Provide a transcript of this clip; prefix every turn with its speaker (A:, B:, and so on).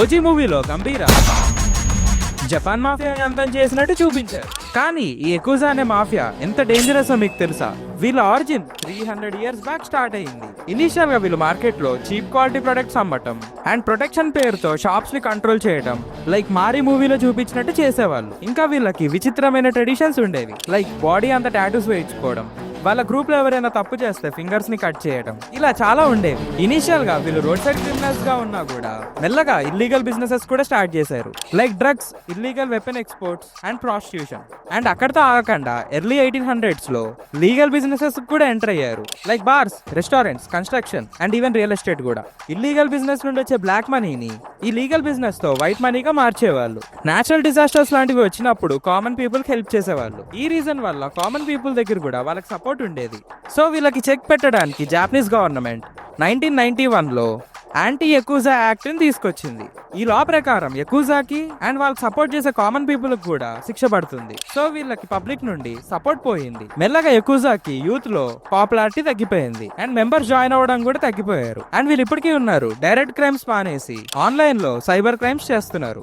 A: OG మూవీలో గంభీర Japan mafia అంతం చేసినట్టు చూపించారు. కానీ ఈ యకుజా అనే మాఫియా ఎంత డేంజరస్ మీకు తెలుసా? వీళ్ళ ఆరిజిన్ 300 ఇయర్స్ బ్యాక్ స్టార్ట్ అయింది. ఇనీషియల్ గా వీళ్ళు మార్కెట్ లో చీప్ క్వాలిటీ ప్రొడక్ట్స్ అమ్మటం అండ్ ప్రొటెక్షన్ పేరుతో షాప్స్ ని కంట్రోల్ చేయడం, లైక్ మారీ మూవీలో చూపించినట్టు చేసేవాళ్ళు. ఇంకా వీళ్ళకి విచిత్రమైన ట్రెడిషన్స్ ఉండేవి, లైక్ బాడీ అంతా టాటూస్ వేయించుకోవడం, వాళ్ళ గ్రూప్ లో ఎవరైనా తప్పు చేస్తే ఫింగర్స్ ని కట్ చేయడం, ఇలా చాలా ఉండేవి. ఇనీషియల్ గా వీళ్ళు రోడ్ సైడ్ క్రిమినల్స్ గా ఉన్నా కూడా మెల్లగా ఇల్లీగల్ బిజినెసెస్ కూడా స్టార్ట్ చేశారు, like drugs, illegal weapon exports and prostitution. And అక్కడితో ఆగకుండా ఎర్లీ 1800s లో లీగల్ బిజినెసెస్ కూడా ఎంటర్ అయ్యారు, like bars, restaurants, construction and even real estate కూడా. ఇల్లీగల్ బిజినెస్ నుండి వచ్చే బ్లాక్ మనీని ఈ లీగల్ బిజినెస్ తో వైట్ మనీగా మార్చేవాళ్ళు. నేచురల్ డిజాస్టర్స్ లాంటివి వచ్చినప్పుడు కామన్ పీపుల్ కి హెల్ప్ చేసేవాళ్ళు. ఈ రీజన్ వల్ల కామన్ పీపుల్ దగ్గర కూడా వాళ్ళకి సపోర్ట్ ఉండేది. సో వీళ్ళకి చెక్ పెట్టడానికి జాపనీస్ గవర్నమెంట్ 1991లో యాంటీ యకుజా యాక్ట్ ని తీసుకొచ్చింది. ఈ లా ప్రకారం యకుజాకి అండ్ వాళ్ళకి సపోర్ట్ చేసే కామన్ పీపుల్ కూడా శిక్ష పడుతుంది. సో వీళ్ళకి పబ్లిక్ నుండి సపోర్ట్ పోయింది. మెల్లగా యకుజాకి యూత్ లో పాపులారిటీ తగ్గిపోయింది అండ్ మెంబర్స్ జాయిన్ అవ్వడం కూడా తగ్గిపోయారు. అండ్ వీళ్ళు ఇప్పటికీ ఉన్నారు, డైరెక్ట్ క్రైమ్స్ మానేసి ఆన్లైన్ లో సైబర్ క్రైమ్స్ చేస్తున్నారు.